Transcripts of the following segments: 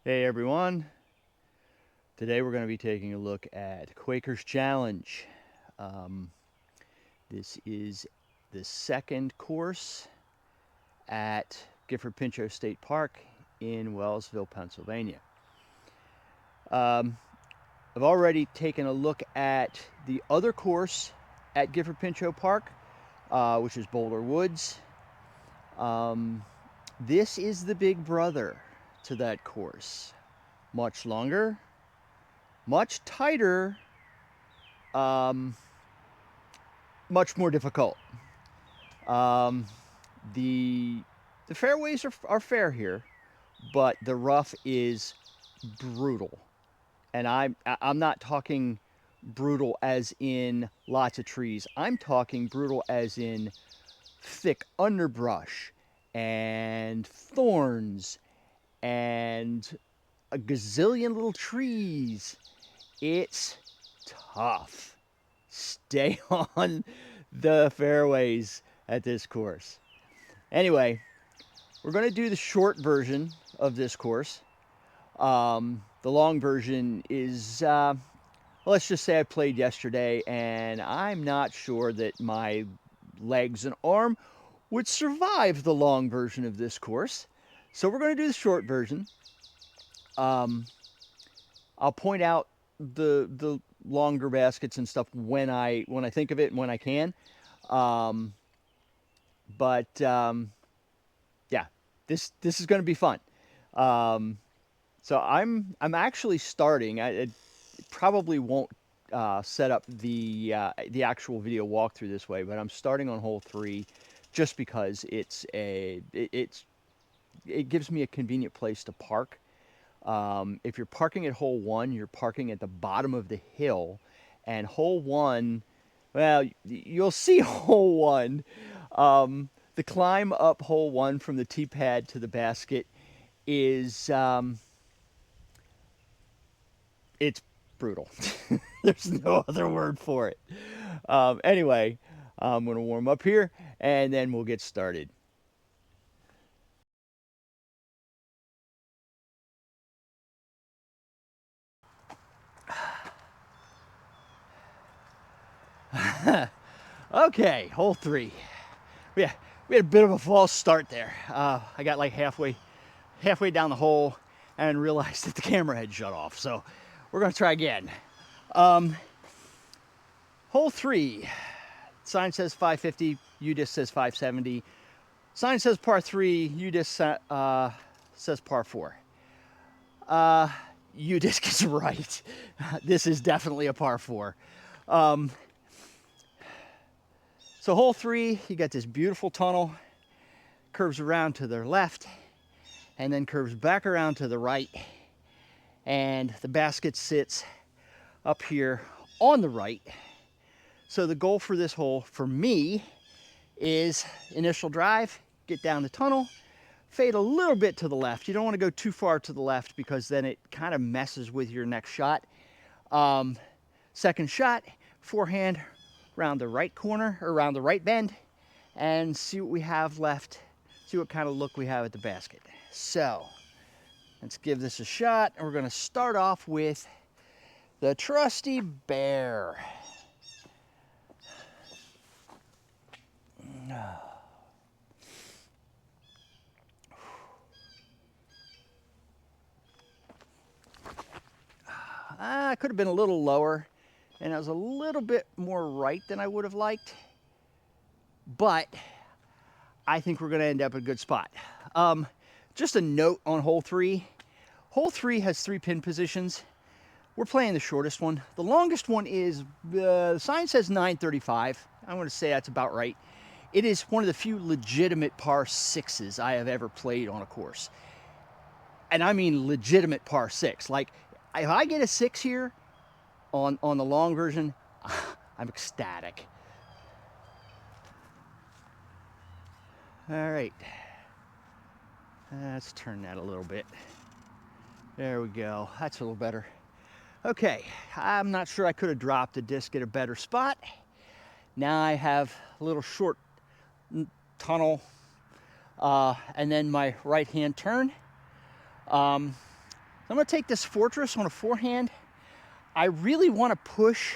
Hey everyone, today we're going to be taking a look at Quakers Challenge. Um, this is the second course at Gifford Pinchot State Park in Wellsville, Pennsylvania. I've already taken a look at the other course at Gifford Pinchot Park, which is Boulder Woods. This is the big brother to that course. Much longer, much tighter, much more difficult. The fairways are fair here, but the rough is brutal. And I'm not talking brutal as in lots of trees. I'm talking brutal as in thick underbrush and thorns and a gazillion little trees. It's tough. Stay on the fairways at this course. Anyway, we're going to do the short version of this course. The long version is, let's just say I played yesterday, and I'm not sure that my legs and arm would survive the long version of this course. So we're going to do the short version. I'll point out the longer baskets and stuff when I think of it and when I can. Yeah, this is going to be fun. So I'm actually starting. I probably won't set up the actual video walkthrough this way, but I'm starting on hole 3 just because it gives me a convenient place to park. If you're parking at hole 1, you're parking at the bottom of the hill, and hole 1, well, you'll see hole 1. The climb up hole 1 from the tee pad to the basket is it's brutal. There's no other word for it. Anyway, I'm going to warm up here, and then we'll get started. Okay, hole 3. We had a bit of a false start there. I got like halfway down the hole and realized that the camera had shut off. So we're going to try again. Hole 3. Sign says 550. UDisc says 570. Sign says par 3. UDisc says par 4. UDisc is right. This is definitely a par 4. So hole 3, you got this beautiful tunnel, curves around to the left, and then curves back around to the right, and the basket sits up here on the right. So the goal for this hole, for me, is initial drive, get down the tunnel, fade a little bit to the left. You don't want to go too far to the left because then it kind of messes with your next shot. Second shot, forehand, around the right corner, or around the right bend, and see what we have left, see what kind of look we have at the basket. So let's give this a shot, and we're going to start off with the trusty bear. I could have been a little lower, and I was a little bit more right than I would have liked, but I think we're going to end up in a good spot. Just a note on hole 3. Hole 3 has 3 pin positions. We're playing the shortest one. The longest one is, the sign says 935. I'm going to say that's about right. It is one of the few legitimate par 6s I have ever played on a course. And I mean legitimate par 6. Like, if I get a 6 here on the long version, I'm ecstatic. All right. Let's turn that a little bit. There we go. That's a little better. Okay, I'm not sure I could have dropped the disc at a better spot. Now I have a little short tunnel, and then my right-hand turn. I'm going to take this Fortress on a forehand. I really want to push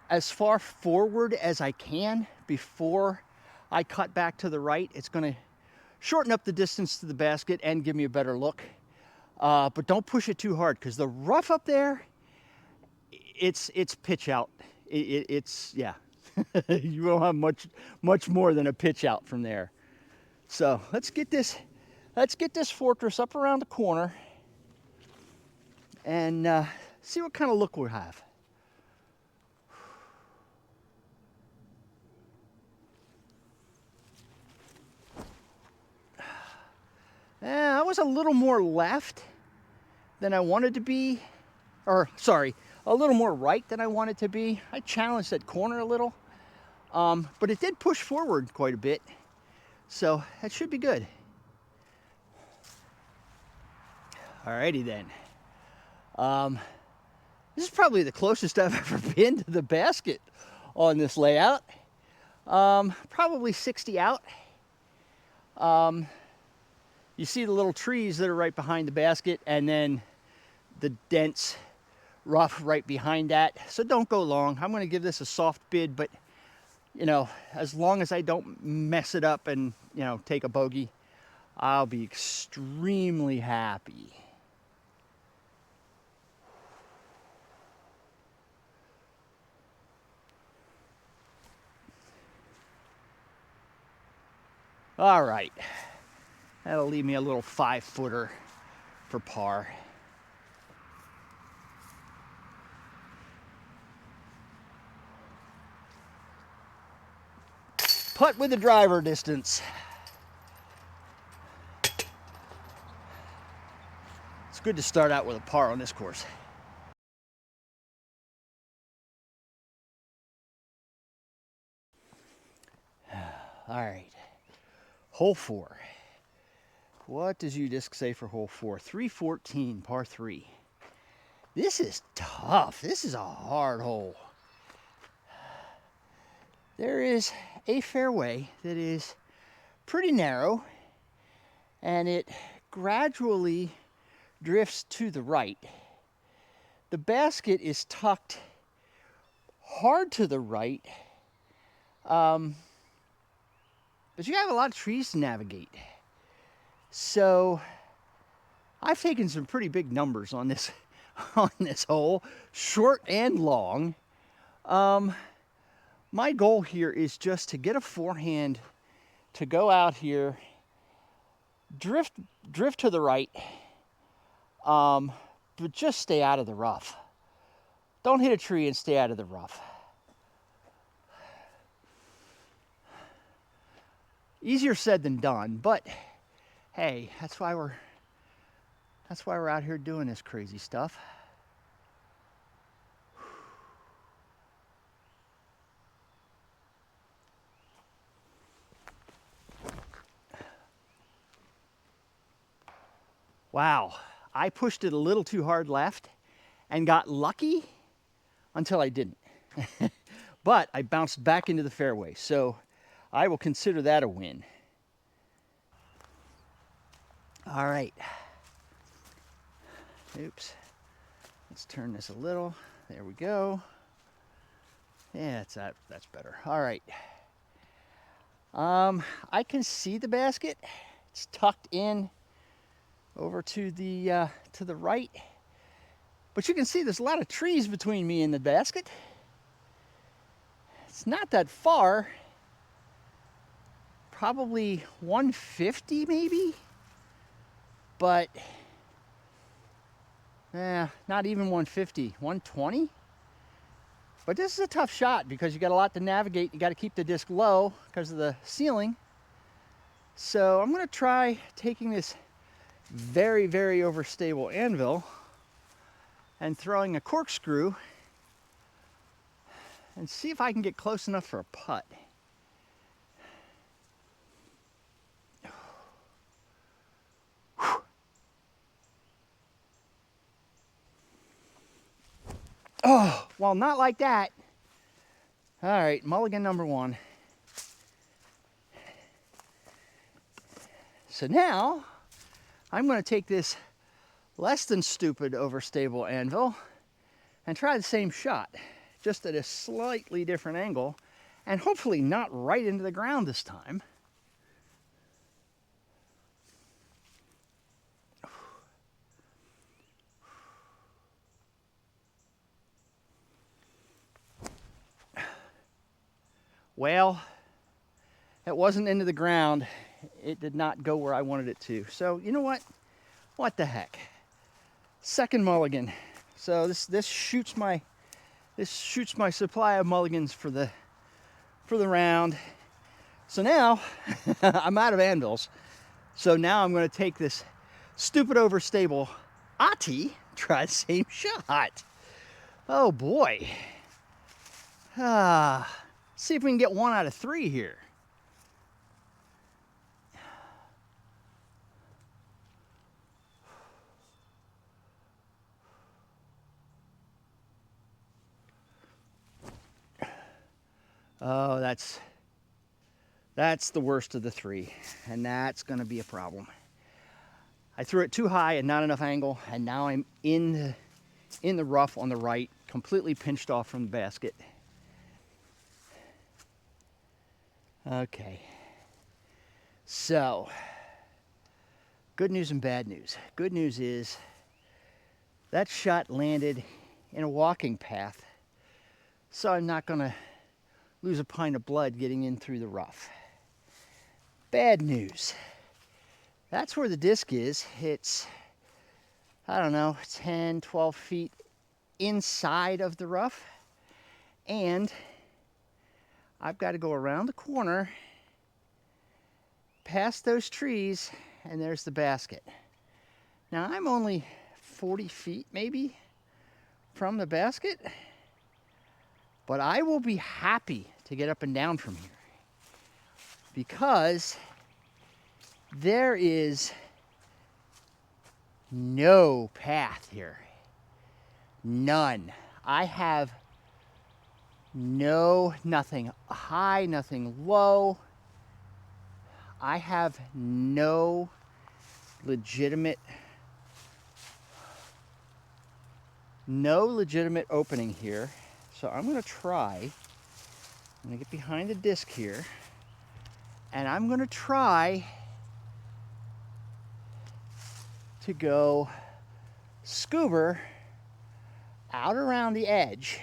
as far forward as I can before I cut back to the right. It's going to shorten up the distance to the basket and give me a better look. But don't push it too hard, because the rough up there, it's pitch out. It's yeah. You won't have much more than a pitch out from there. So let's get this Fortress up around the corner and see what kind of look we have. I was a little more left than I wanted to be, or sorry, a little more right than I wanted to be. I challenged that corner a little, but it did push forward quite a bit, so that should be good. Alrighty then. This is probably the closest I've ever been to the basket on this layout. Probably 60 out. You see the little trees that are right behind the basket, and then the dense rough right behind that. So don't go long. I'm going to give this a soft bid, but you know, as long as I don't mess it up and, you know, take a bogey, I'll be extremely happy. All right, that'll leave me a little 5-footer for par. Putt with the driver distance. It's good to start out with a par on this course. All right, hole 4. What does UDisc say for hole 4? 314, par 3. This is tough. This is a hard hole. There is a fairway that is pretty narrow, and it gradually drifts to the right. The basket is tucked hard to the right, but you have a lot of trees to navigate. So I've taken some pretty big numbers on this hole, short and long. My goal here is just to get a forehand to go out here, drift to the right, but just stay out of the rough. Don't hit a tree and stay out of the rough. Easier said than done, but hey, that's why we're out here doing this crazy stuff. Wow, I pushed it a little too hard left and got lucky until I didn't. But I bounced back into the fairway, so I will consider that a win. All right. Oops. Let's turn this a little. There we go. Yeah, that's better. All right. I can see the basket. It's tucked in over to the right. But you can see there's a lot of trees between me and the basket. It's not that far. Probably 150 maybe. But not even 150, 120. But this is a tough shot because you got a lot to navigate. You got to keep the disc low because of the ceiling. So I'm going to try taking this very, very overstable anvil and throwing a corkscrew and see if I can get close enough for a putt. Oh, well, not like that. All right, mulligan number 1. So now I'm going to take this less than stupid overstable anvil and try the same shot, just at a slightly different angle, and hopefully not right into the ground this time. Well, it wasn't into the ground. It did not go where I wanted it to. So you know what? What the heck? Second mulligan. So this shoots my supply of mulligans for the round. So now I'm out of anvils. So now I'm going to take this stupid overstable Ati, try the same shot. Oh boy. See if we can get 1 out of 3 here. Oh, that's the worst of the 3, and that's going to be a problem. I threw it too high and not enough angle, and now I'm in the rough on the right, completely pinched off from the basket. Okay. So, good news and bad news. Good news is that shot landed in a walking path, so I'm not going to lose a pint of blood getting in through the rough. Bad news. That's where the disc is. It's, I don't know, 10, 12 feet inside of the rough. And I've got to go around the corner, past those trees, and there's the basket. Now I'm only 40 feet maybe from the basket, but I will be happy to get up and down from here because there is no path here. None. I have nothing high, nothing low. I have no legitimate opening here. So I'm going to get behind the disc here, and I'm going to try to go scuba out around the edge.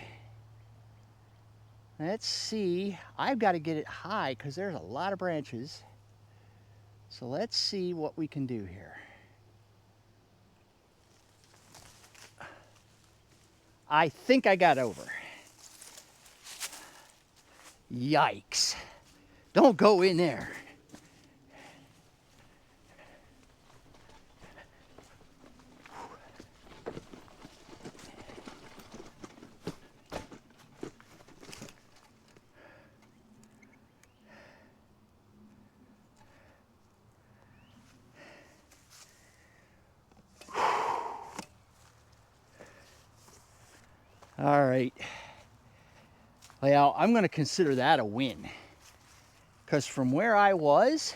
Let's see. I've got to get it high because there's a lot of branches. So let's see what we can do here. I think I got over. Yikes. Don't go in there. All right. Well, I'm going to consider that a win. Because from where I was,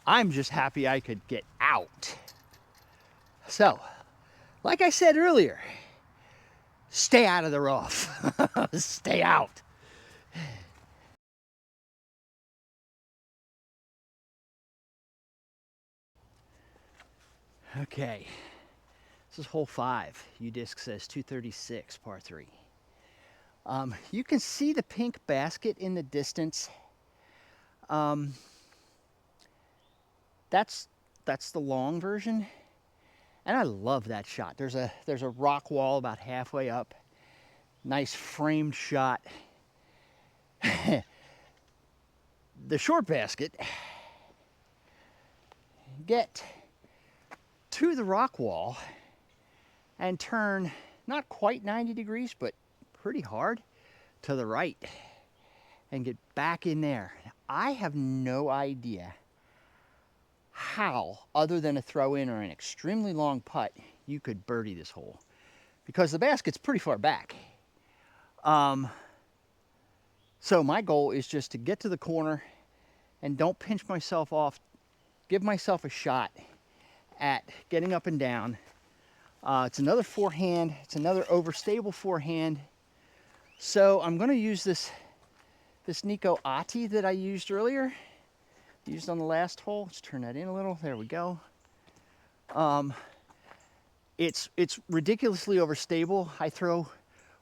I'm just happy I could get out. So, like I said earlier, stay out of the rough. Stay out. Okay. This is hole 5. U-disc says 236, par 3. You can see the pink basket in the distance. That's the long version, and I love that shot. There's a rock wall about halfway up. Nice framed shot. The short basket. Get to the rock wall and turn not quite 90 degrees, but pretty hard to the right and get back in there. I have no idea how, other than a throw in or an extremely long putt, you could birdie this hole because the basket's pretty far back. So my goal is just to get to the corner and don't pinch myself off, give myself a shot at getting up and down. It's another forehand. It's another overstable forehand. So I'm going to use this Nico Ati that I used earlier. Used on the last hole. Let's turn that in a little. There we go. It's ridiculously overstable. I throw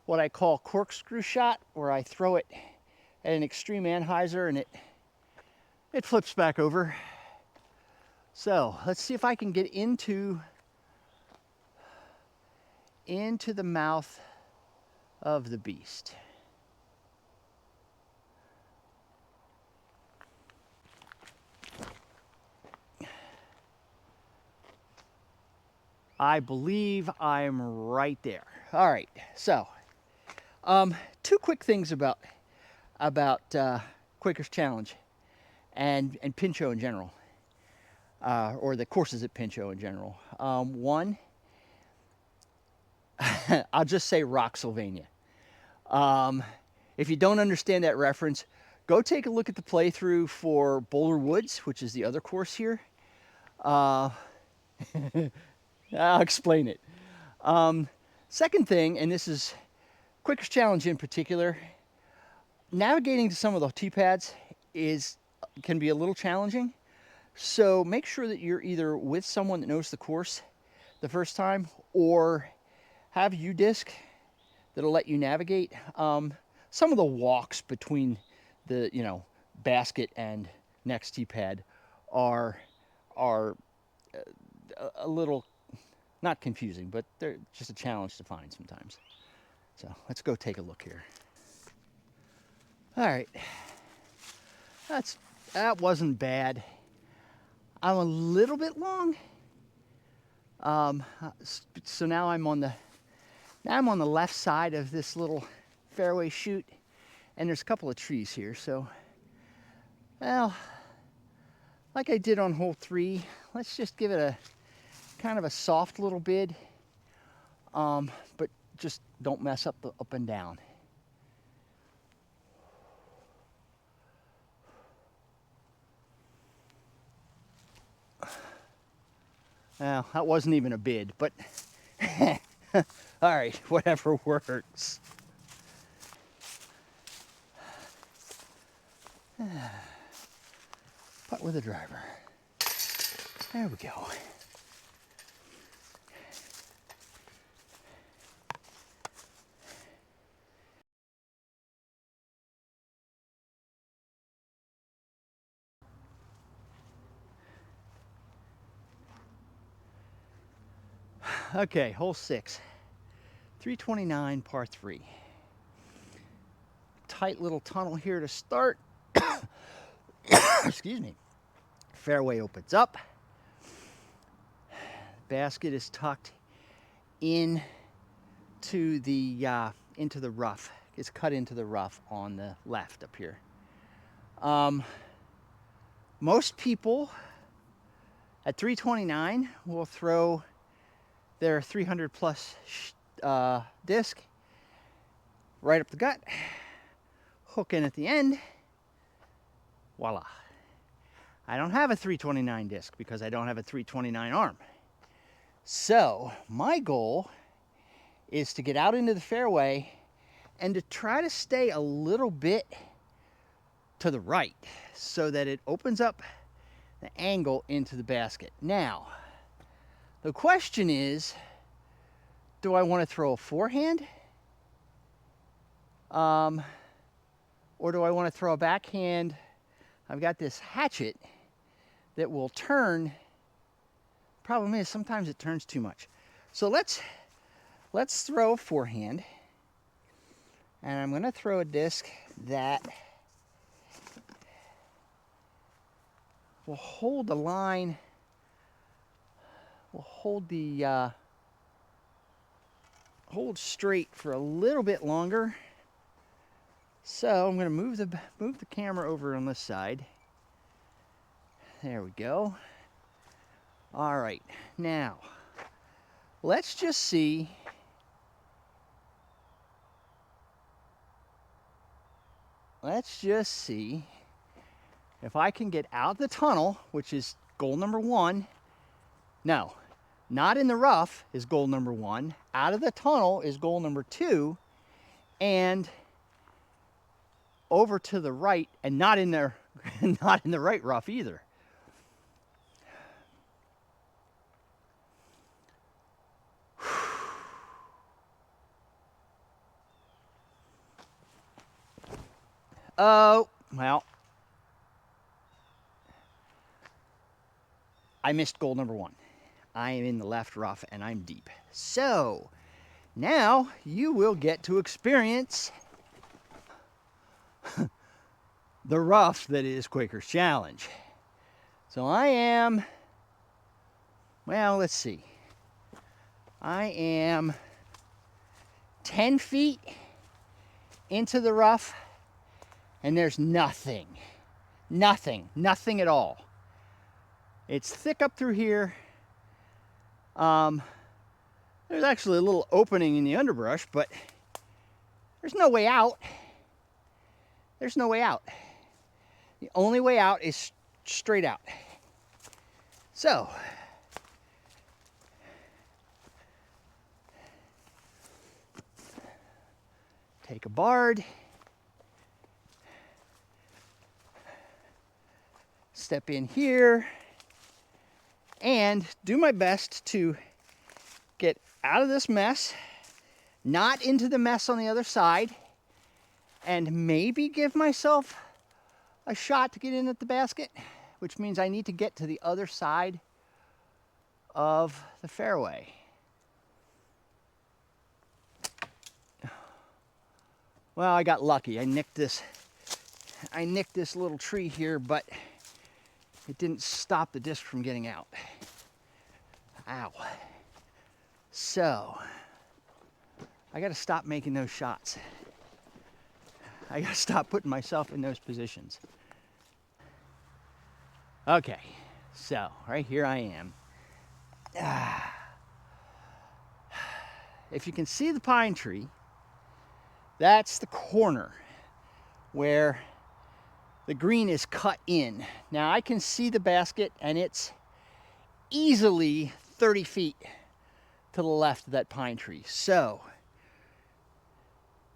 what I call corkscrew shot, where I throw it at an extreme anhyzer and it flips back over. So let's see if I can get into the mouth of the beast. I believe I'm right there. All right, so two quick things about Quakers Challenge and Pinchot in general, or the courses at Pinchot in general. One, I'll just say Rock Sylvania. If you don't understand that reference, go take a look at the playthrough for Boulder Woods, which is the other course here. I'll explain it. Second thing, and this is Quakers Challenge in particular, navigating to some of the tee pads can be a little challenging. So make sure that you're either with someone that knows the course the first time, or have U-disc that'll let you navigate. Some of the walks between the basket and next tee pad are a little, not confusing, but they're just a challenge to find sometimes. So let's go take a look here. All right, that wasn't bad. I'm a little bit long. So now I'm on the left side of this little fairway chute, and there's a couple of trees here. So, well, like I did on hole 3, let's just give it a kind of a soft little bid, but just don't mess up the up and down. Well, that wasn't even a bid, but all right, whatever works. Putt with a driver. There we go. Okay, hole 6, 329 par 3. Tight little tunnel here to start. Excuse me. Fairway opens up. Basket is tucked in to the rough. It's cut into the rough on the left up here. Most people at 329 will throw their 300 plus disc right up the gut, hook in at the end, voila. I don't have a 329 disc because I don't have a 329 arm. So my goal is to get out into the fairway and to try to stay a little bit to the right so that it opens up the angle into the basket. Now, the question is, do I want to throw a forehand? Or do I want to throw a backhand? I've got this hatchet that will turn. Problem is, sometimes it turns too much. So let's throw a forehand. And I'm going to throw a disc that will hold the line, will hold the hold straight for a little bit longer. So I'm going to move the camera over on this side. There we go. All right, now let's just see if I can get out the tunnel, which is goal number 1, No, not in the rough is goal number 1. Out of the tunnel is goal number 2. And over to the right, and not in there, not in the right rough either. Oh, well, I missed goal number 1. I am in the left rough and I'm deep. So now you will get to experience the rough that is Quaker's Challenge. So I am, well, let's see. I am 10 feet into the rough and there's nothing at all. It's thick up through here. There's actually a little opening in the underbrush, but there's no way out. There's no way out. The only way out is straight out. So, take a bard, step in here, and do my best to get out of this mess, not into the mess on the other side, and maybe give myself a shot to get in at the basket, which means I need to get to the other side of the fairway. Well, I got lucky. I nicked this little tree here, but it didn't stop the disc from getting out. Ow. So, I gotta stop making those shots. I gotta stop putting myself in those positions. Okay, so right here I am. If you can see the pine tree, that's the corner where the green is cut in. Now I can see the basket and it's easily 30 feet to the left of that pine tree. So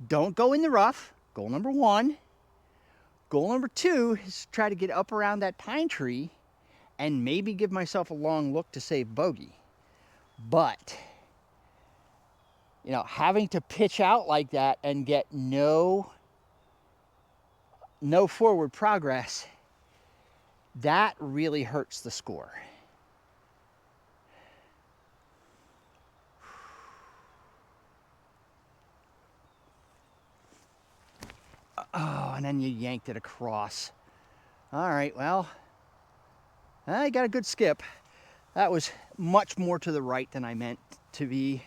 don't go in the rough, goal number 1. Goal number 2 is to try to get up around that pine tree and maybe give myself a long look to save bogey. But, you know, having to pitch out like that and get no forward progress, that really hurts the score. Oh, and then you yanked it across. All right, well, I got a good skip. That was much more to the right than I meant to be.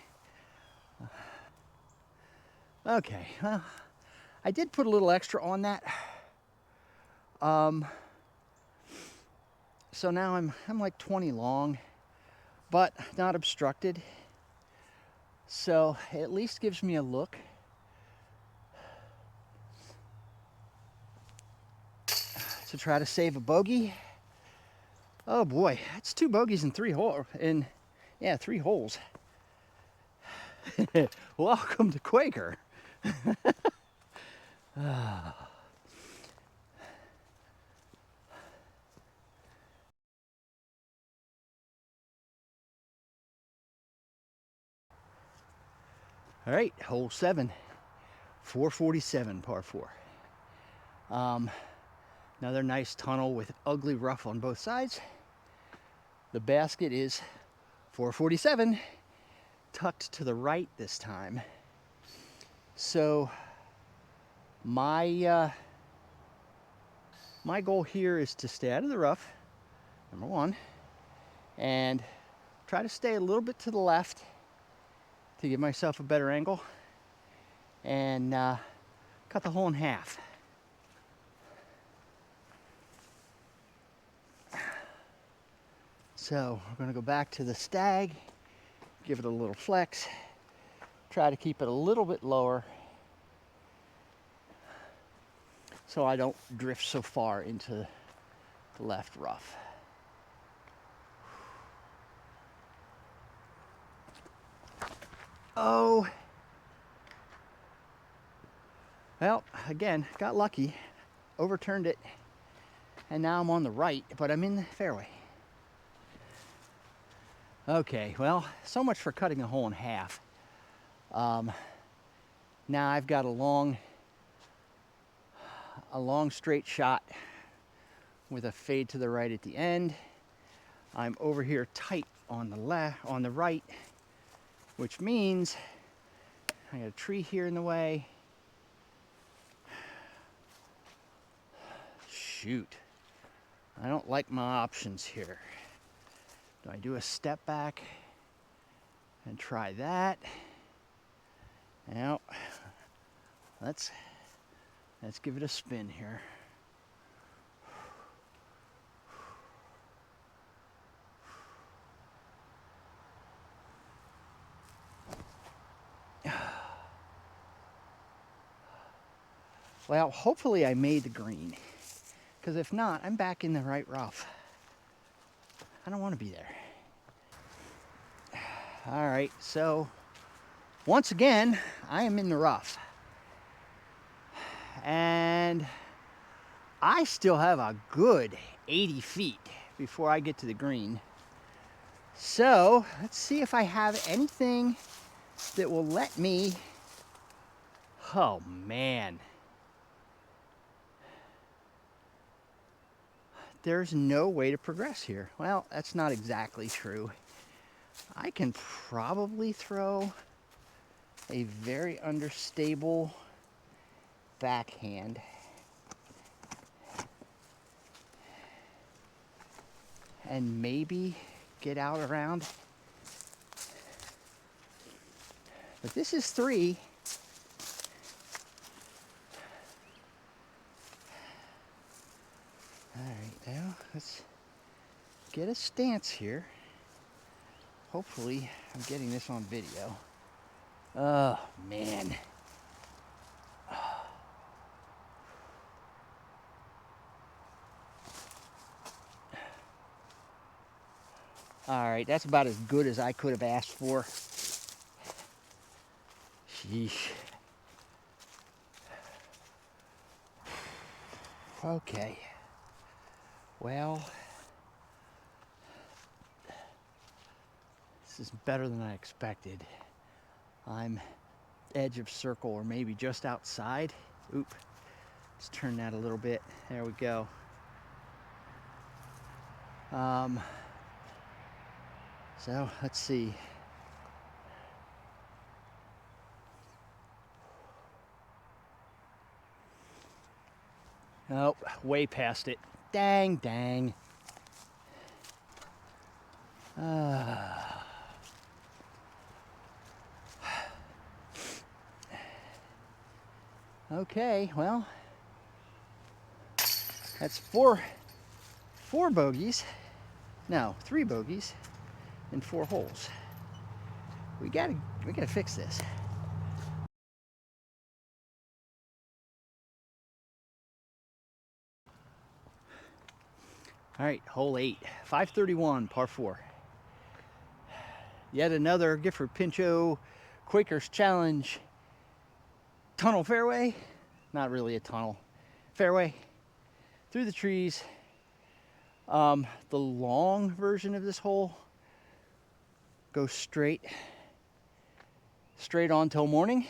Okay, well, I did put a little extra on that. So now I'm like 20 long, but not obstructed. So it at least gives me a look. To try to save a bogey. Oh boy, that's 2 bogeys in 3 holes. Yeah, 3 holes. Welcome to Quaker. All right, hole 7, 447 par 4. Another nice tunnel with ugly rough on both sides. The basket is 447, tucked to the right this time. So my goal here is to stay out of the rough, number 1, and try to stay a little bit to the left to give myself a better angle, and cut the hole in half. So we're going to go back to the stag, give it a little flex, try to keep it a little bit lower so I don't drift so far into the left rough. Uh-oh. Well, again, got lucky. Overturned it. And now I'm on the right, but I'm in the fairway. Okay, well, so much for cutting a hole in half. Now I've got a long straight shot with a fade to the right at the end. I'm over here tight on the right, which means I got a tree here in the way. Shoot, I don't like my options here. Do I do a step back and try that? Now, let's give it a spin here. Well, hopefully I made the green, because if not, I'm back in the right rough. I don't want to be there. All right, so once again, I am in the rough. And I still have a good 80 feet before I get to the green. So let's see if I have anything that will let me. Oh man. There's no way to progress here. Well, that's not exactly true. I can probably throw a very unstable backhand. And maybe get out around. But this is 3. All right, now let's get a stance here. Hopefully I'm getting this on video. Oh, man. All right, that's about as good as I could have asked for. Sheesh. Okay. Well, this is better than I expected. I'm edge of circle, or maybe just outside. Oop. Let's turn that a little bit. There we go. So let's see. Oh, way past it. Dang, dang. Okay, well, that's four bogeys. No, 3 bogeys in 4 holes. We gotta fix this. All right, hole 8, 531, par 4. Yet another Gifford Pinchot Quakers Challenge tunnel fairway. Not really a tunnel. Fairway through the trees. The long version of this hole goes straight on till morning.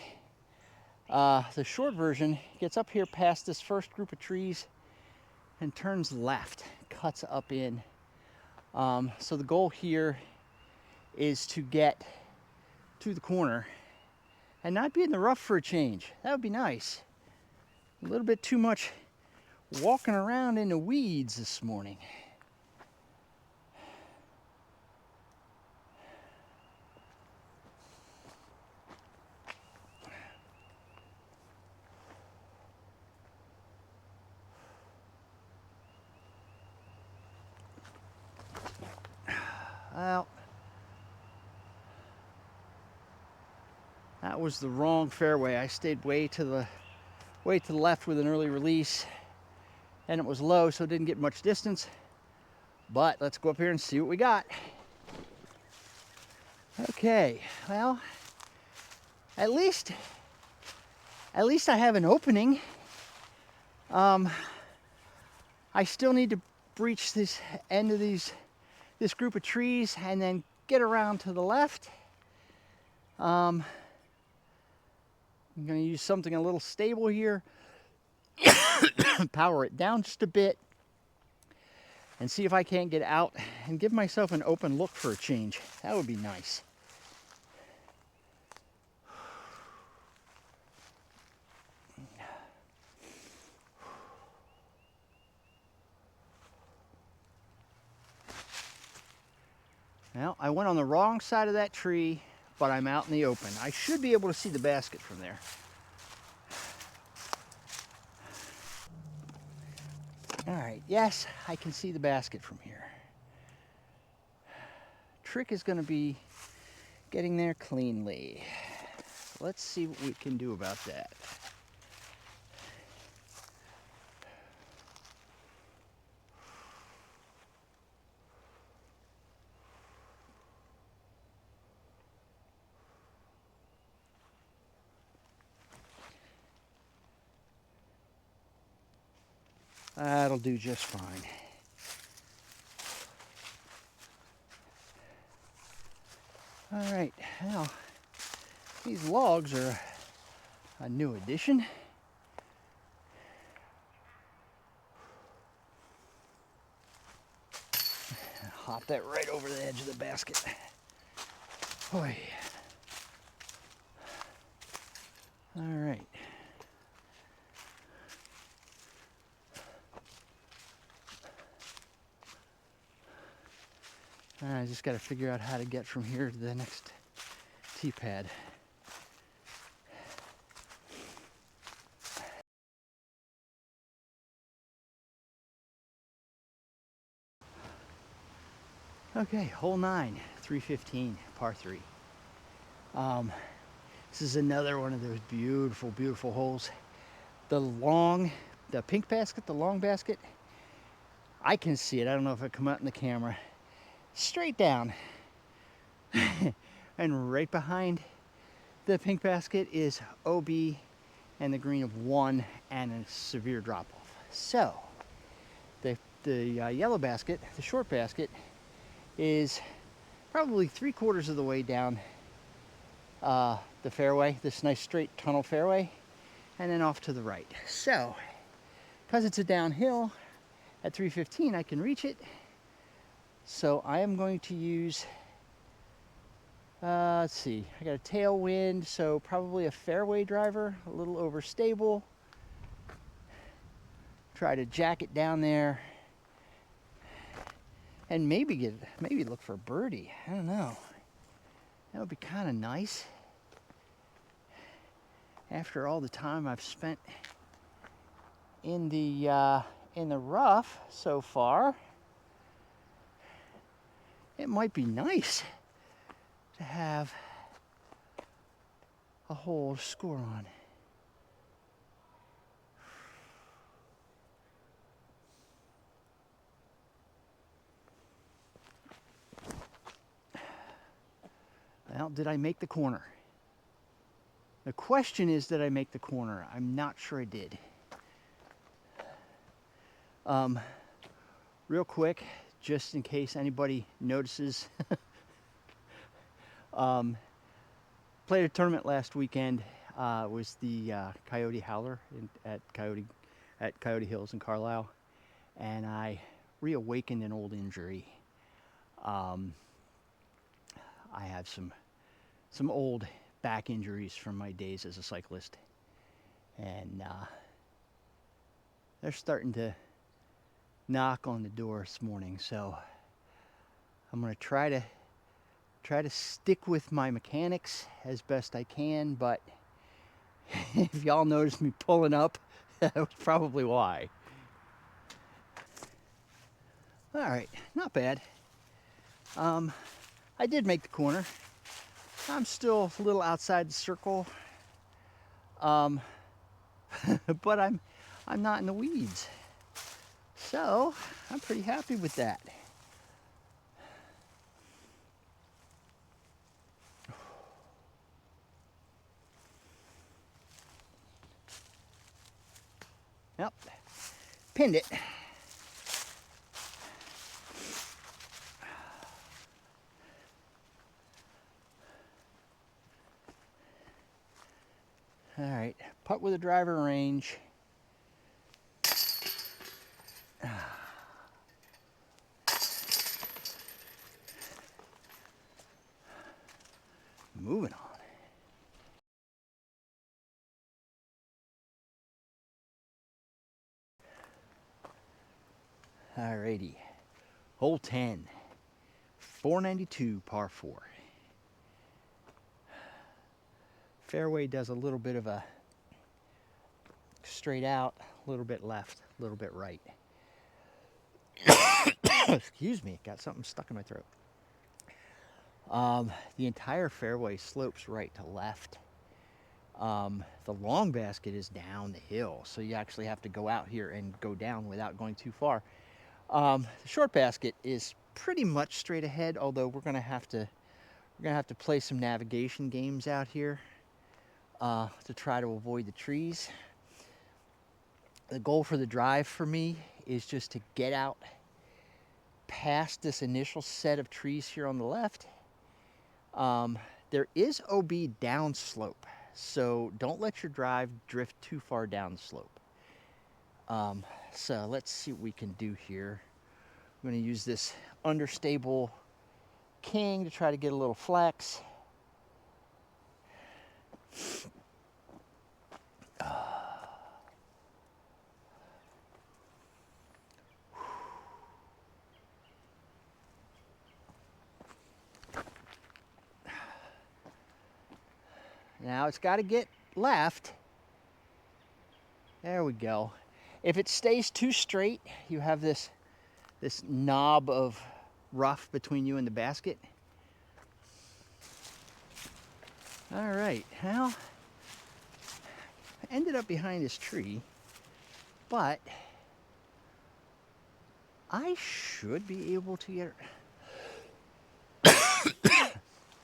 The short version gets up here past this first group of trees and turns left, cuts up in. So the goal here is to get to the corner and not be in the rough for a change. That would be nice. A little bit too much walking around in the weeds this morning. Well, that was the wrong fairway. I stayed way to the left with an early release, and it was low, so it didn't get much distance. But let's go up here and see what we got. Okay, well, at least I have an opening. I still need to breach this end of this group of trees and then get around to the left. I'm going to use something a little stable here, power it down just a bit, and see if I can't get out and give myself an open look for a change. That would be nice. Well, I went on the wrong side of that tree, but I'm out in the open. I should be able to see the basket from there. All right, yes, I can see the basket from here. Trick is going to be getting there cleanly. Let's see what we can do about that. That'll do just fine. All right, now these logs are a new addition. Hop that right over the edge of the basket. Boy. All right. I just got to figure out how to get from here to the next T-pad. Okay, hole 9, 315, par 3. This is another one of those beautiful, beautiful holes. The pink basket, the long basket, I can see it. I don't know if it come out in the camera. Straight down. And right behind the pink basket is OB and the green of 1 and a severe drop off. So the yellow basket, the short basket, is probably 3/4 of the way down the fairway, this nice straight tunnel fairway, and then off to the right. So because it's a downhill at 315, I can reach it. So I am going to use, let's see, I got a tailwind, so probably a fairway driver, a little overstable. Try to jack it down there and maybe look for a birdie. I don't know. That would be kind of nice. After all the time I've spent in the rough so far, it might be nice to have a hole to score on. Well, did I make the corner? The question is, did I make the corner? I'm not sure I did. Real quick, just in case anybody notices, played a tournament last weekend. Was the Coyote Howler at Coyote Hills in Carlisle, and I reawakened an old injury. I have some old back injuries from my days as a cyclist, and they're starting to knock on the door this morning. So I'm going to try to stick with my mechanics as best I can, but if y'all notice me pulling up, that was probably why. All right, not bad. I did make the corner. I'm still a little outside the circle, but I'm not in the weeds, so I'm pretty happy with that. Yep, pinned it. All right, putt with a driver range. Moving on. Alrighty, hole 10, 492 par 4. Fairway does a little bit of a straight out, a little bit left, a little bit right. Excuse me, got something stuck in my throat. The entire fairway slopes right to left. The long basket is down the hill, so you actually have to go out here and go down without going too far. The short basket is pretty much straight ahead, although we're gonna have to play some navigation games out here to try to avoid the trees. The goal for the drive for me is just to get out past this initial set of trees here on the left. There is OB downslope, so don't let your drive drift too far down the slope. So let's see what we can do here. I'm going to use this understable king to try to get a little flex. Now it's got to get left. There we go. If it stays too straight, you have this knob of rough between you and the basket. All right, well, I ended up behind this tree, but I should be able to get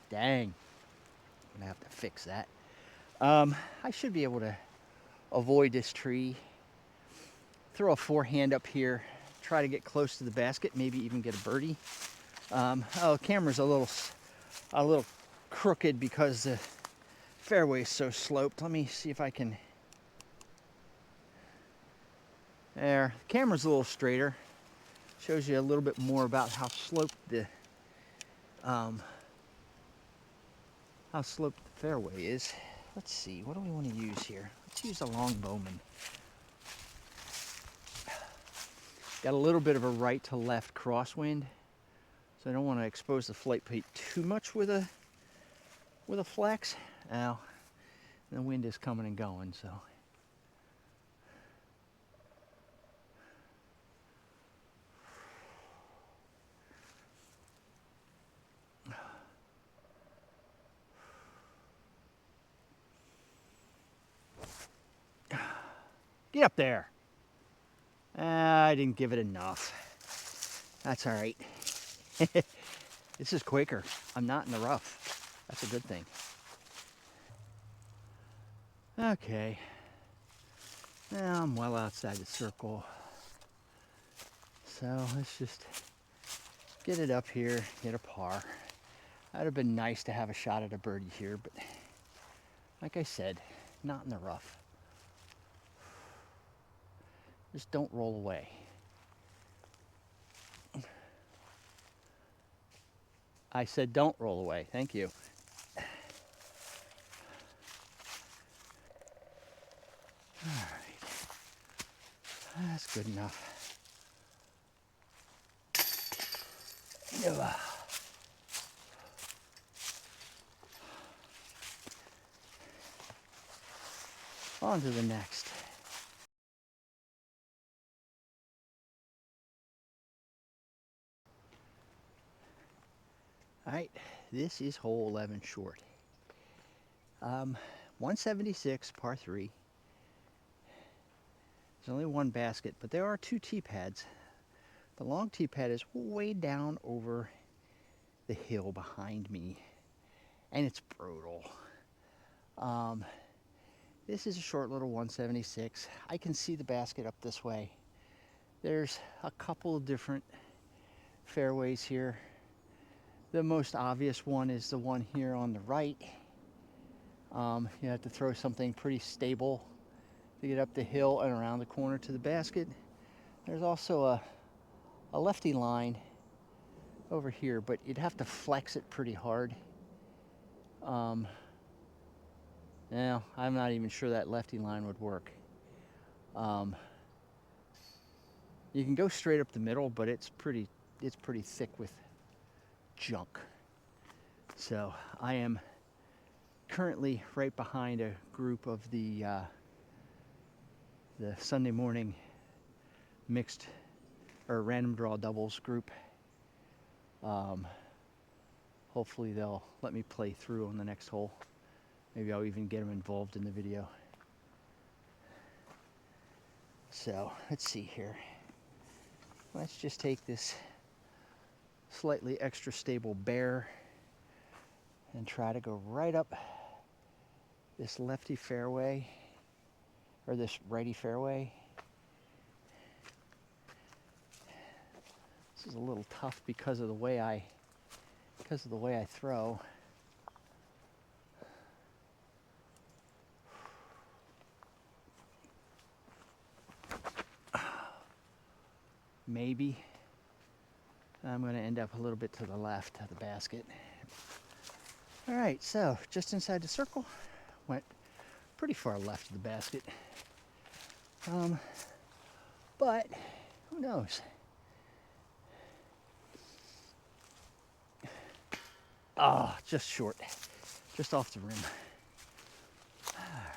Dang, I'm gonna have to fix that. I should be able to avoid this tree. Throw a forehand up here, try to get close to the basket, maybe even get a birdie. Oh, the camera's a little crooked because the fairway is so sloped. Let me see if I can. There, the camera's a little straighter. Shows you a little bit more about how sloped the fairway is. Let's see, what do we want to use here? Let's use a long bowman. Got a little bit of a right to left crosswind, so I don't want to expose the flight plate too much with a flex. Now, the wind is coming and going, so. Get up there. I didn't give it enough. That's all right. This is Quaker. I'm not in the rough. That's a good thing. Okay. Now I'm well outside the circle. So let's just get it up here, get a par. That'd have been nice to have a shot at a birdie here, but like I said, not in the rough. Just don't roll away. I said don't roll away. Thank you. All right. That's good enough. On to the next. All right, this is hole 11 short. 176, par 3. There's only one basket, but there are two tee pads. The long tee pad is way down over the hill behind me, and it's brutal. This is a short little 176. I can see the basket up this way. There's a couple of different fairways here. The most obvious one is the one here on the right. You have to throw something pretty stable to get up the hill and around the corner to the basket. There's also a lefty line over here, but you'd have to flex it pretty hard. Now, I'm not even sure that lefty line would work. You can go straight up the middle, but it's pretty thick with junk. So I am currently right behind a group of the Sunday morning mixed or random draw doubles group. Hopefully they'll let me play through on the next hole. Maybe I'll even get them involved in the video. So let's see here. Let's just take this slightly extra stable bear and try to go right up this lefty fairway, or this righty fairway. This is a little tough because of the way I throw. Maybe I'm going to end up a little bit to the left of the basket. All right, so just inside the circle, went pretty far left of the basket. But who knows? Oh, just short, just off the rim. All right.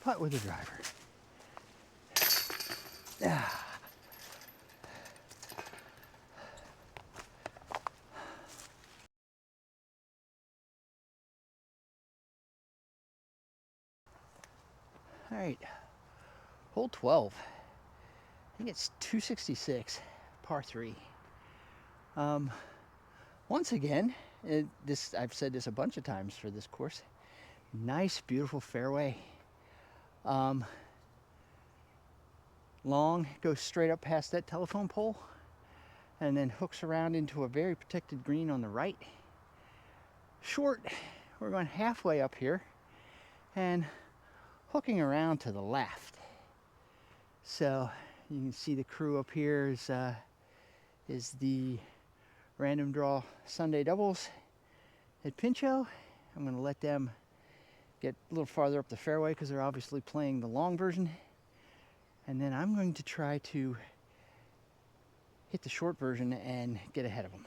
Putt with the driver. Ah. All right, hole 12. I think it's 266, par 3. Once again, I've said this a bunch of times for this course. Nice, beautiful fairway. Long, goes straight up past that telephone pole, and then hooks around into a very protected green on the right. Short, we're going halfway up here, and hooking around to the left. So you can see the crew up here is the random draw Sunday doubles at Pinchot. I'm going to let them get a little farther up the fairway because they're obviously playing the long version. And then I'm going to try to hit the short version and get ahead of them.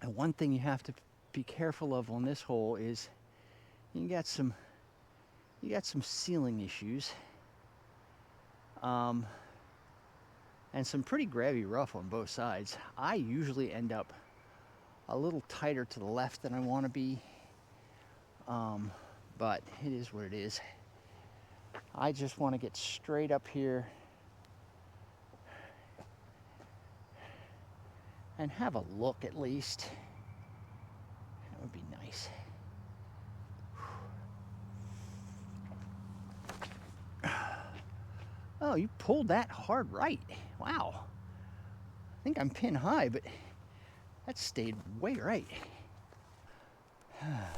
And one thing you have to be careful of on this hole is you got some ceiling issues, and some pretty grabby rough on both sides. I usually end up a little tighter to the left than I want to be, but it is what it is. I just want to get straight up here and have a look at least. That would be nice. Oh, you pulled that hard right. Wow. I think I'm pin high, but that stayed way right.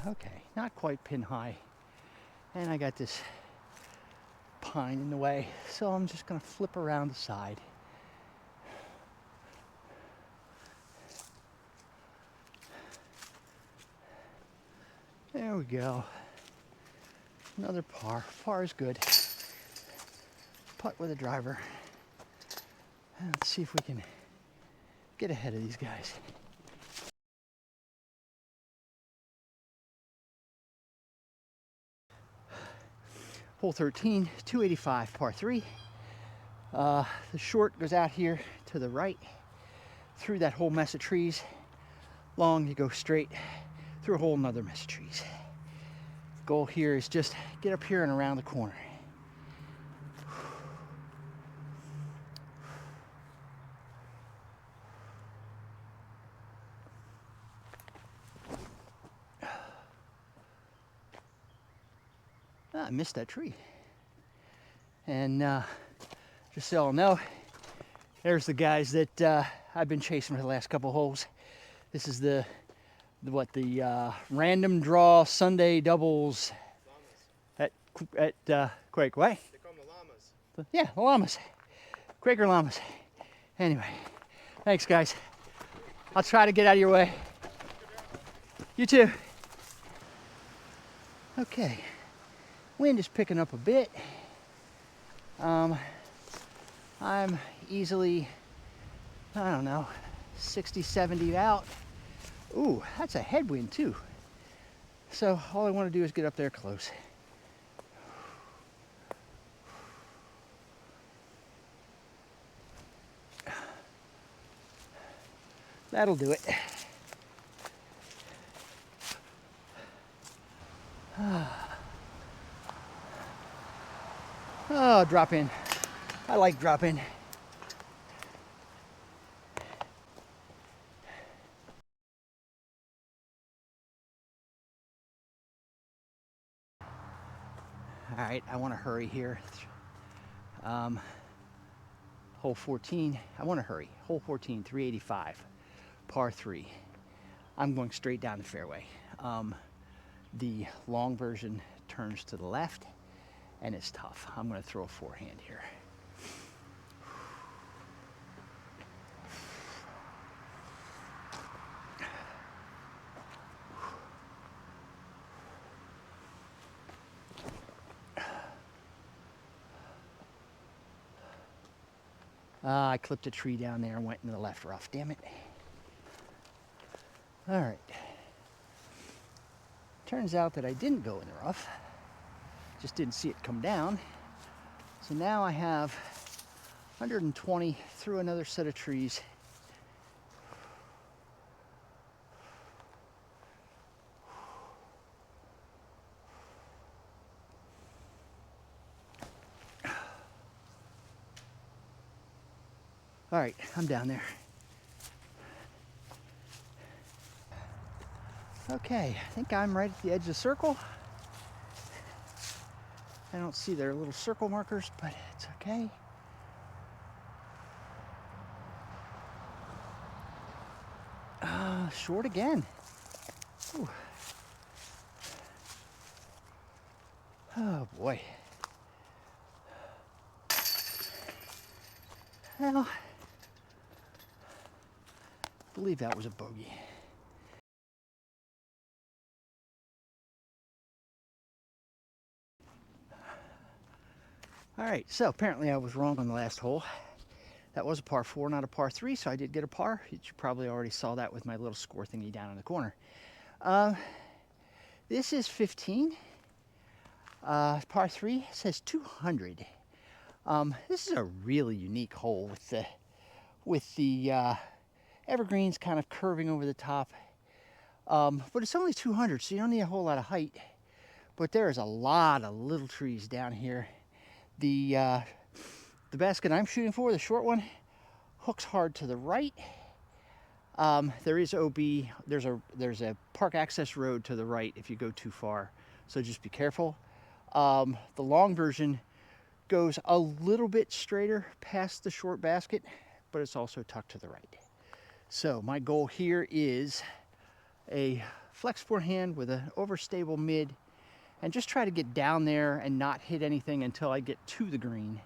Okay, not quite pin high. And I got this pine in the way, so I'm just gonna flip around the side. There we go. Another par. Par is good. Putt with a driver. Let's see if we can get ahead of these guys. Hole 13, 285, par 3. The short goes out here to the right, through that whole mess of trees. Long, you go straight through a whole nother mess of trees. Goal here is just get up here and around the corner. I missed that tree. And just so y'all know, there's the guys that I've been chasing for the last couple holes. This is the random draw Sunday doubles at Quake. What? They call them the llamas. Yeah, the llamas. Quaker llamas. Anyway, thanks guys. I'll try to get out of your way. You too. Okay, wind is picking up a bit. I'm easily, I don't know, 60, 70 out. Ooh, that's a headwind too. So all I want to do is get up there close. That'll do it. Oh, drop in. I like drop in. All right, I want to hurry here. Hole 14, I want to hurry. Hole 14, 385, par 3. I'm going straight down the fairway. The long version turns to the left, and it's tough. I'm going to throw a forehand here. I clipped a tree down there and went into the left rough. Damn it. All right. Turns out that I didn't go in the rough. Just didn't see it come down. So now I have 120 through another set of trees. All right, I'm down there. Okay, I think I'm right at the edge of the circle. I don't see their little circle markers, but it's okay. Short again. Ooh. Oh boy. Well, I believe that was a bogey. All right, so apparently I was wrong on the last hole. That was a par 4, not a par 3, so I did get a par. You probably already saw that with my little score thingy down in the corner. This is 15. Par 3 says 200. This is a really unique hole with the evergreens kind of curving over the top. But it's only 200, so you don't need a whole lot of height. But there is a lot of little trees down here. The basket I'm shooting for, the short one, hooks hard to the right. There is OB. There's a park access road to the right if you go too far, so just be careful. The long version goes a little bit straighter past the short basket, but it's also tucked to the right. So my goal here is a flex forehand with an overstable mid, and just try to get down there and not hit anything until I get to the green.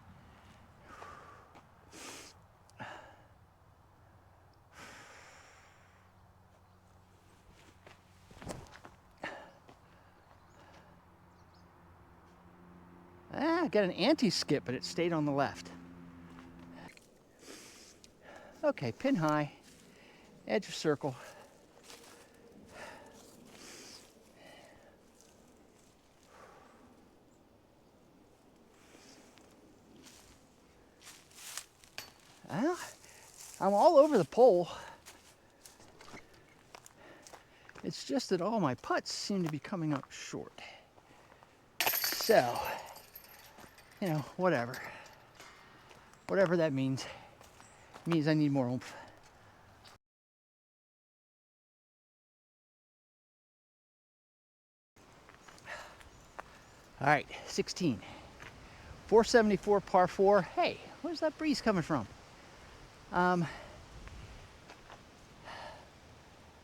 I got an anti-skip, but it stayed on the left. Okay, pin high, edge of circle. Well, I'm all over the pole. It's just that all my putts seem to be coming up short. So, you know, whatever. Whatever that means. It means I need more oomph. All right, 16. 474 par 4. Hey, where's that breeze coming from?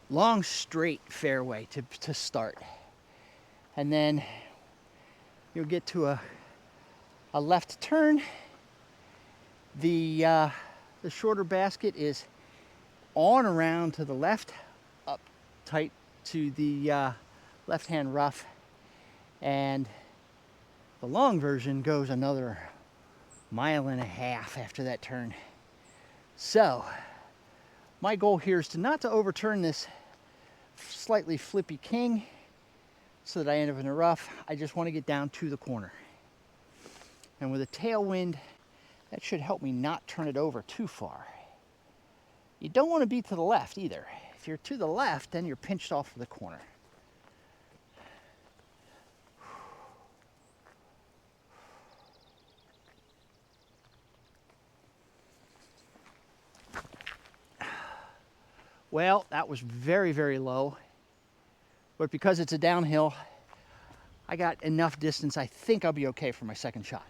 Long straight fairway to start. And then you'll get to a left turn. The shorter basket is on around to the left, up tight to the left-hand rough, and the long version goes another 1.5 miles after that turn. So my goal here is not to overturn this slightly flippy king so that I end up in the rough. I just want to get down to the corner. And with a tailwind, that should help me not turn it over too far. You don't want to be to the left either. If you're to the left, then you're pinched off for the corner. Well, that was very, very low. But because it's a downhill, I got enough distance. I think I'll be okay for my second shot.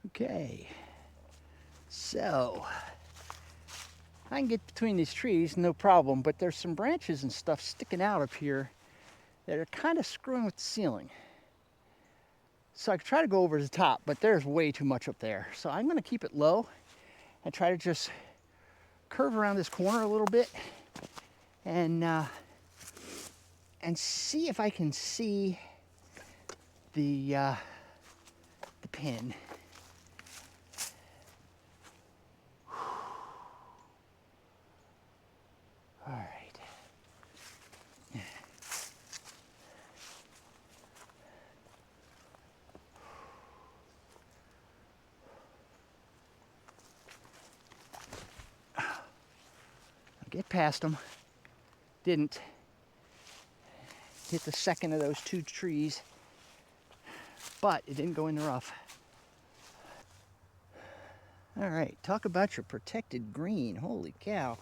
Okay. So, I can get between these trees, no problem, but there's some branches and stuff sticking out up here that are kind of screwing with the ceiling. So I could try to go over the top, but there's way too much up there. So I'm gonna keep it low and try to just curve around this corner a little bit and see if I can see the pin. All right. Get past them. Didn't. Hit the second of those two trees, but it didn't go in the rough. All right, talk about your protected green. Holy cow.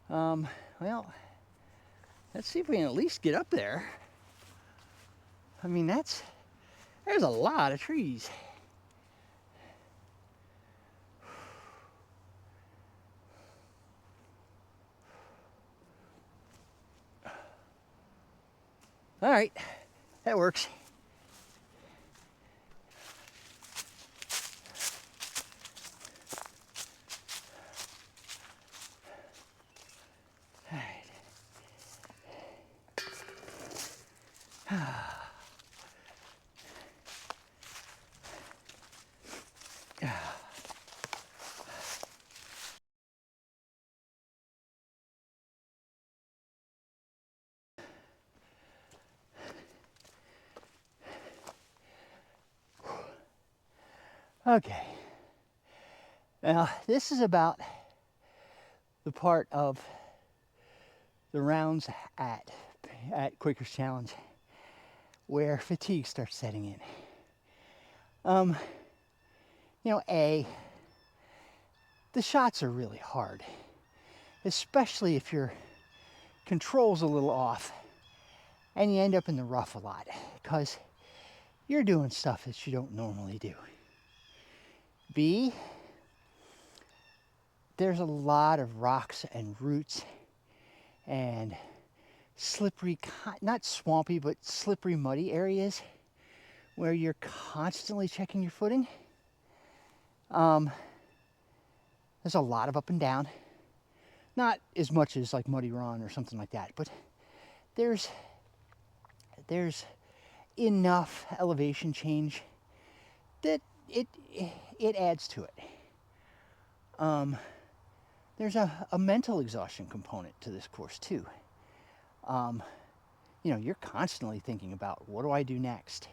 Well, let's see if we can at least get up there. I mean, there's a lot of trees. All right, that works. All right. Okay. Now, this is about the part of the rounds at Quakers Challenge where fatigue starts setting in. The shots are really hard, especially if your control's a little off and you end up in the rough a lot because you're doing stuff that you don't normally do. B, there's a lot of rocks and roots and slippery, not swampy, but slippery, muddy areas where you're constantly checking your footing. There's a lot of up and down. Not as much as like Muddy Run or something like that, but there's enough elevation change that it adds to it. There's a mental exhaustion component to this course too. You're constantly thinking about, what do I do next?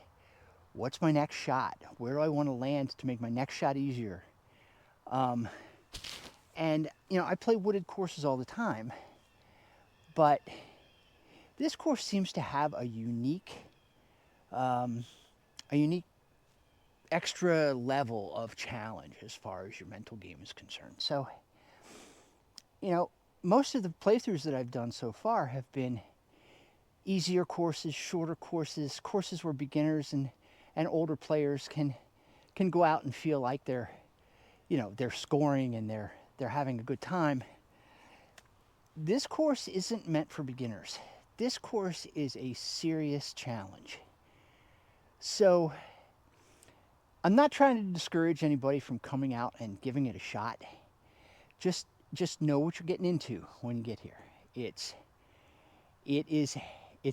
What's my next shot? Where do I want to land to make my next shot easier? And I play wooded courses all the time, but this course seems to have a unique extra level of challenge as far as your mental game is concerned. So, most of the playthroughs that I've done so far have been easier courses, shorter courses, courses where beginners and older players can go out and feel like they're scoring and they're having a good time. This course isn't meant for beginners. This course is a serious challenge. So I'm not trying to discourage anybody from coming out and giving it a shot. Just know what you're getting into when you get here. It's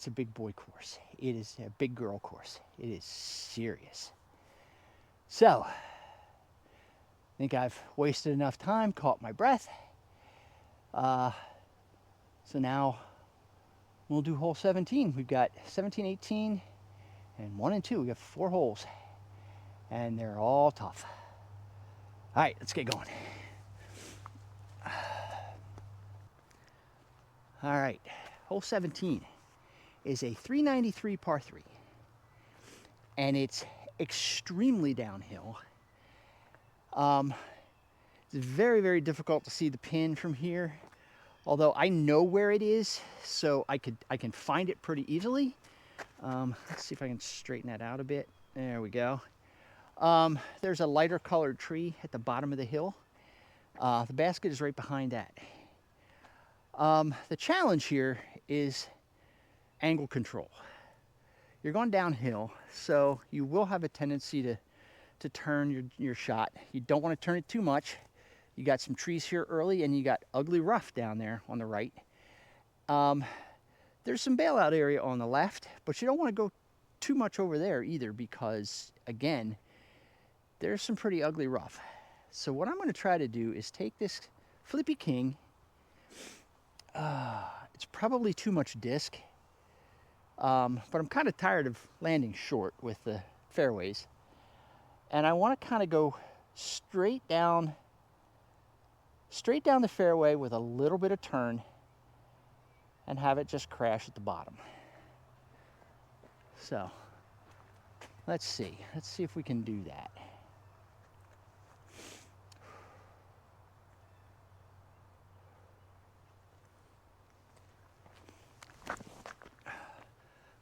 a big boy course. It is a big girl course. It is serious. So I think I've wasted enough time, caught my breath. So now we'll do hole 17. We've got 17, 18, and 1 and 2. We got 4 holes, and they're all tough. All right, let's get going. All right, hole 17 is a 393 par 3, and it's extremely downhill. It's very, very difficult to see the pin from here, although I know where it is, so I can find it pretty easily. Let's see if I can straighten that out a bit. There we go. There's a lighter colored tree at the bottom of the hill. The basket is right behind that. The challenge here is angle control. You're going downhill, so you will have a tendency to turn your shot. You don't want to turn it too much. You got some trees here early, and you got ugly rough down there on the right. There's some bailout area on the left, but you don't want to go too much over there either, because again, there's some pretty ugly rough. So what I'm going to try to do is take this Flippy King. It's probably too much disc, but I'm kind of tired of landing short with the fairways, and I want to kind of go straight down the fairway with a little bit of turn and have it just crash at the bottom. So let's see if we can do that.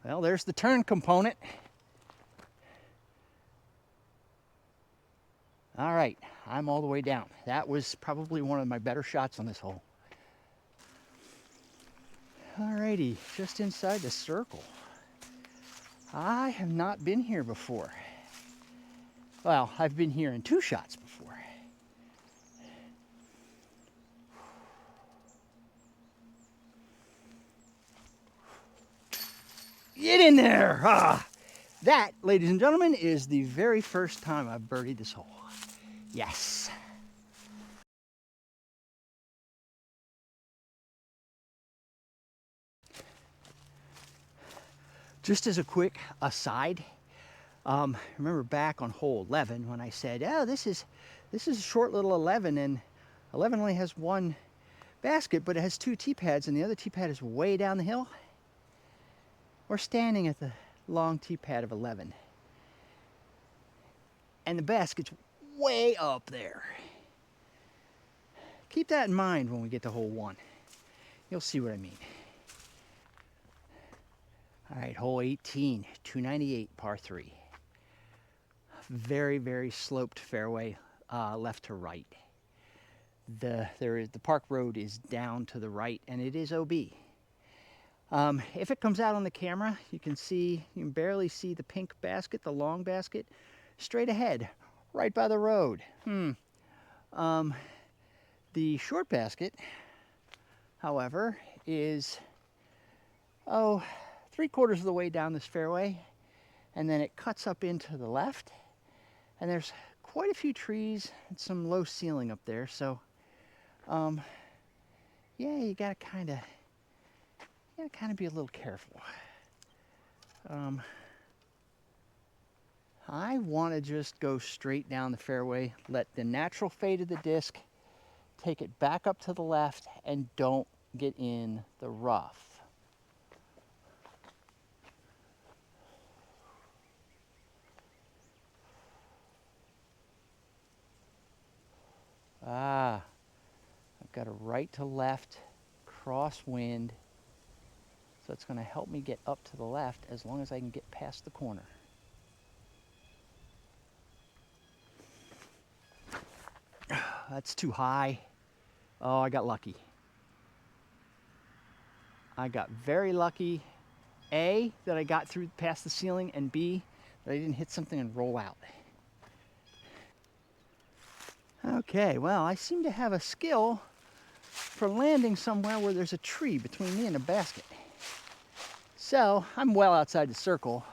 Well, there's the turn component. All right, I'm all the way down. That was probably one of my better shots on this hole. Alrighty, just inside the circle. I have not been here before. Well, I've been here in 2 shots before. Get in there! That, ladies and gentlemen, is the very first time I've birdied this hole. Yes. Just as a quick aside, remember back on hole 11 when I said, "Oh, this is a short little 11, and 11 only has 1 basket, but it has 2 tee pads, and the other tee pad is way down the hill." We're standing at the long tee pad of 11, and the basket's way up there. Keep that in mind when we get to hole 1. You'll see what I mean. All right, hole 18, 298 par 3. Very, very sloped fairway, left to right. The park road is down to the right, and it is OB. If it comes out on the camera, you can barely see the pink basket, the long basket, straight ahead, right by the road. The short basket, however, is 3/4 of the way down this fairway, and then it cuts up into the left, and there's quite a few trees and some low ceiling up there. So, yeah, you gotta kind of be a little careful. I want to just go straight down the fairway, let the natural fade of the disc take it back up to the left, and don't get in the rough. I've got a right to left crosswind So it's going to help me get up to the left as long as I can get past the corner. That's too high. Oh, I got lucky. I got very lucky. A, that I got through past the ceiling, and B, that I didn't hit something and roll out. Okay, well, I seem to have a skill for landing somewhere where there's a tree between me and a basket. So, I'm well outside the circle.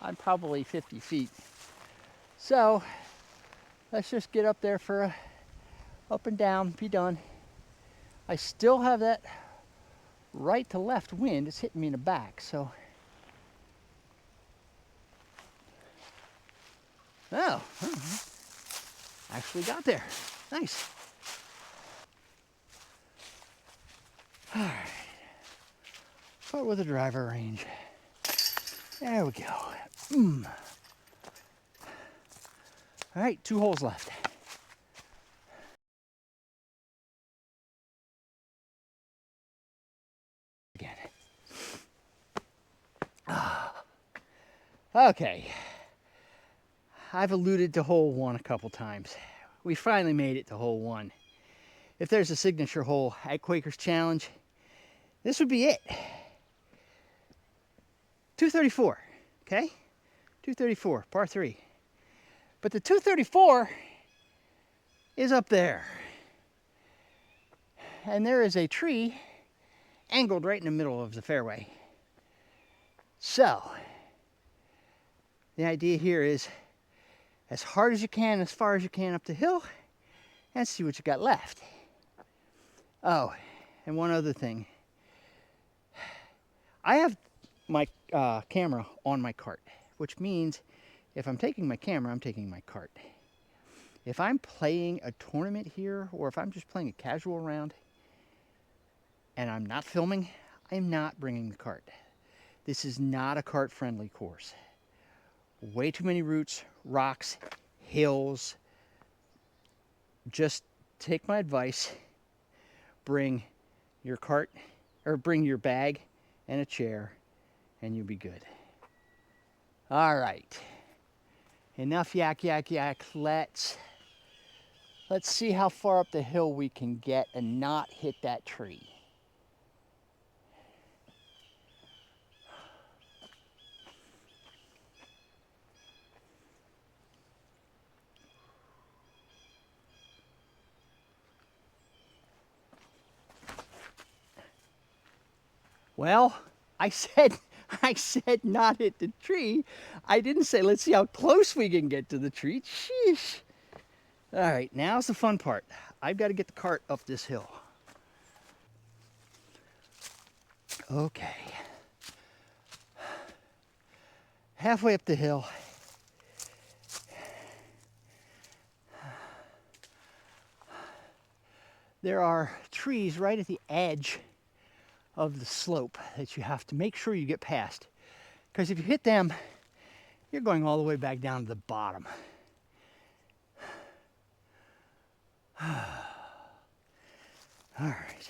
I'm probably 50 feet. So, let's just get up there for a up and down, be done. I still have that right to left wind. It's hitting me in the back, so. Oh, actually got there. Nice. All right. Start with the driver range. There we go. All right, 2 holes left. Again. Okay. I've alluded to hole 1 a couple times. We finally made it to hole 1. If there's a signature hole at Quakers Challenge, this would be it. 234, okay? 234, par 3. But the 234 is up there. And there is a tree angled right in the middle of the fairway. So, the idea here is as hard as you can, as far as you can up the hill, and see what you got left. Oh, and one other thing. I have my camera on my cart, which means if I'm taking my camera, I'm taking my cart. If I'm playing a tournament here, or if I'm just playing a casual round, and I'm not filming, I'm not bringing the cart. This is not a cart-friendly course. Way too many roots, rocks, hills. Just take my advice. Bring your cart, or bring your bag and a chair, and you'll be good. All right. Enough yak, yak, yak. Let's see how far up the hill we can get and not hit that tree. Well, I said not hit the tree. I didn't say let's see how close we can get to the tree. Sheesh. All right, now's the fun part. I've got to get the cart up this hill. Okay. Halfway up the hill. There are trees right at the edge of the slope that you have to make sure you get past. Because if you hit them, you're going all the way back down to the bottom. All right.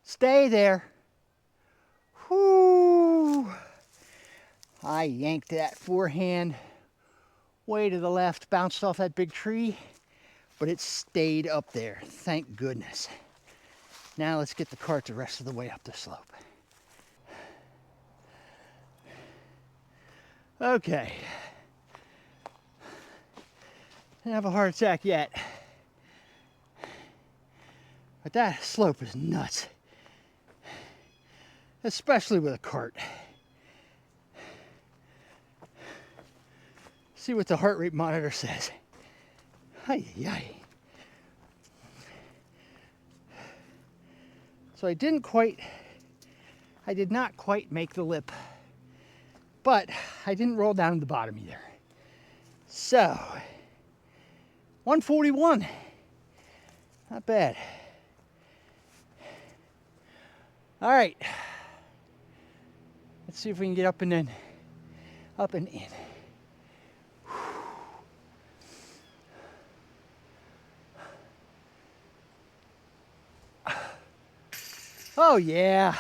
Stay there. Whoo! I yanked that forehand way to the left, bounced off that big tree, but it stayed up there. Thank goodness. Now let's get the cart the rest of the way up the slope. Okay. Didn't have a heart attack yet. But that slope is nuts. Especially with a cart. See what the heart rate monitor says. Ay, ay. So I did not quite make the lip, but I didn't roll down to the bottom either. So, 141, not bad. All right, Let's see if we can get up and in. Up and in. Oh yeah.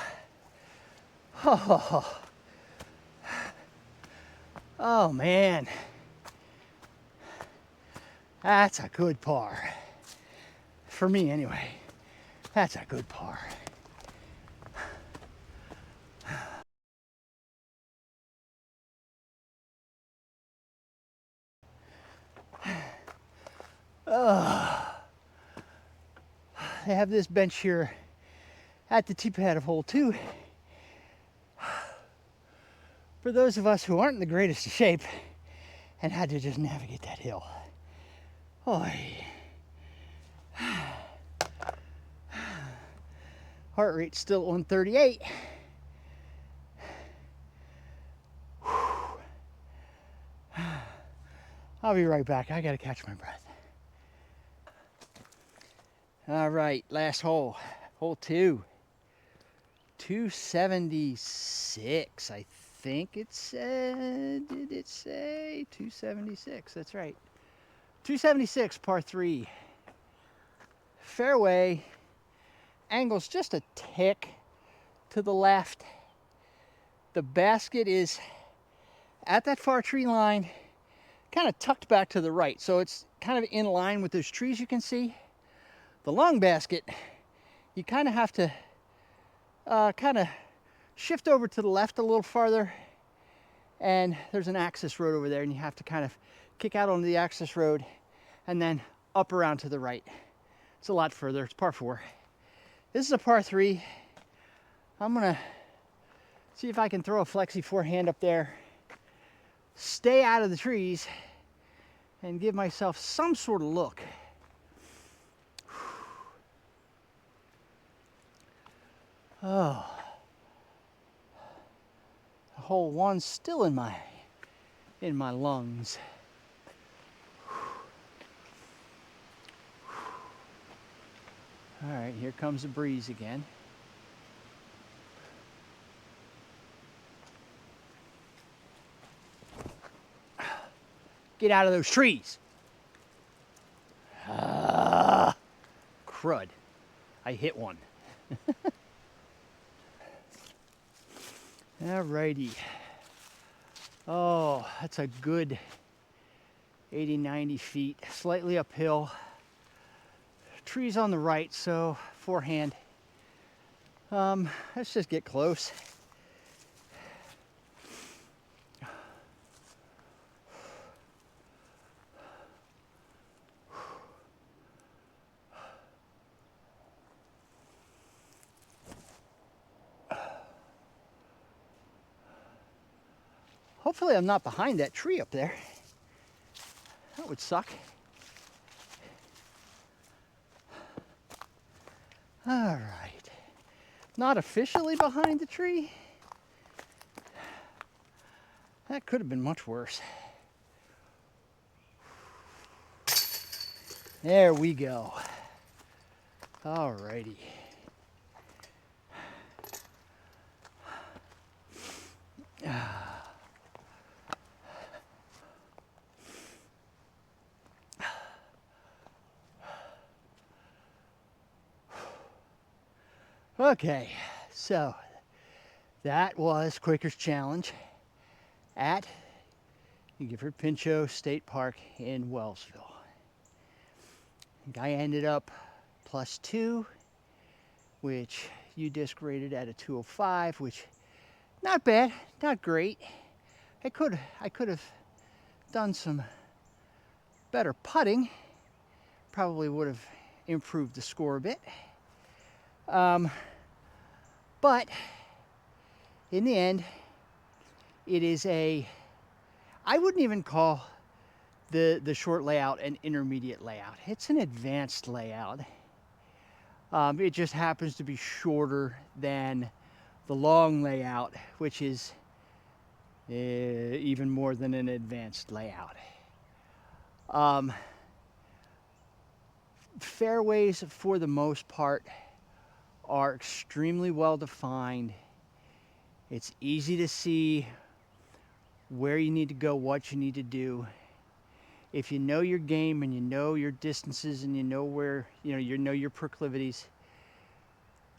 Oh, oh man. That's a good par. For me anyway. That's a good par. They have this bench here at the tee pad of hole 2. For those of us who aren't in the greatest of shape and had to just navigate that hill. Oy. Heart rate's still at 138. I'll be right back. I gotta catch my breath. All right, last hole. Hole 2. 276, I think it said. Did it say 276? That's right. 276, par 3. Fairway angles just a tick to the left. The basket is at that far tree line, kind of tucked back to the right. So it's kind of in line with those trees you can see. The long basket, you kind of have to kind of shift over to the left a little farther, and there's an access road over there, and you have to kind of kick out onto the access road and then up around to the right. It's a lot further. It's par 4. This is a par 3. I'm gonna see if I can throw a flexi forehand up there, stay out of the trees, and give myself some sort of look. Oh, hole 1's still in my lungs. All right, here comes the breeze again. Get out of those trees. Crud. I hit one. Alrighty. Oh, that's a good 80, 90 feet. Slightly uphill. Trees on the right, so forehand. Let's just get close. Hopefully I'm not behind that tree up there. That would suck. All right. Not officially behind the tree. That could have been much worse. There we go. All righty. Okay, so that was Quakers Challenge at Gifford Pinchot State Park in Wellsville. Guy ended up +2, which you disc rated at a 205, which not bad, not great. I could have done some better putting. Probably would have improved the score a bit. But in the end, it is I wouldn't even call the short layout an intermediate layout. It's an advanced layout. It just happens to be shorter than the long layout, which is even more than an advanced layout. Fairways, for the most part, are extremely well defined It's easy to see where you need to go, what you need to do. If you know your game and you know your distances and you know where, you know your proclivities,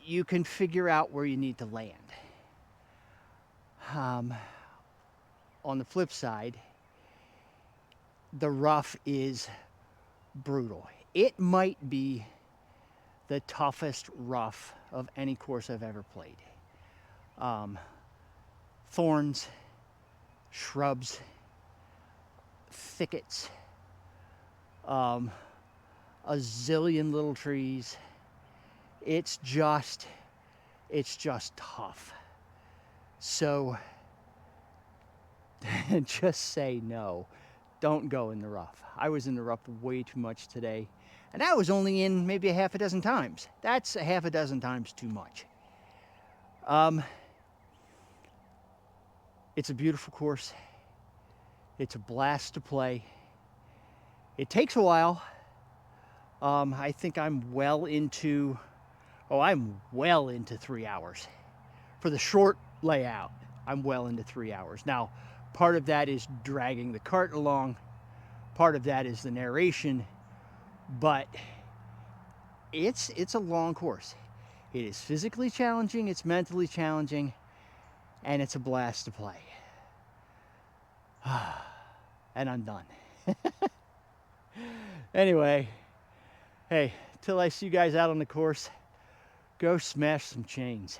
you can figure out where you need to land. On the flip side, the rough is brutal. It might be the toughest rough of any course I've ever played. Thorns, shrubs, thickets, a zillion little trees. It's just tough. So just say no. Don't go in the rough. I was in the rough way too much today. And I was only in maybe a half a dozen times. That's a half a dozen times too much. It's a beautiful course. It's a blast to play. It takes a while. I think I'm well into 3 hours. For the short layout, I'm well into 3 hours. Now, part of that is dragging the cart along. Part of that is the narration. But it's a long course. It is physically challenging, it's mentally challenging, and it's a blast to play. And I'm done. Anyway, hey, till I see you guys out on the course, go smash some chains.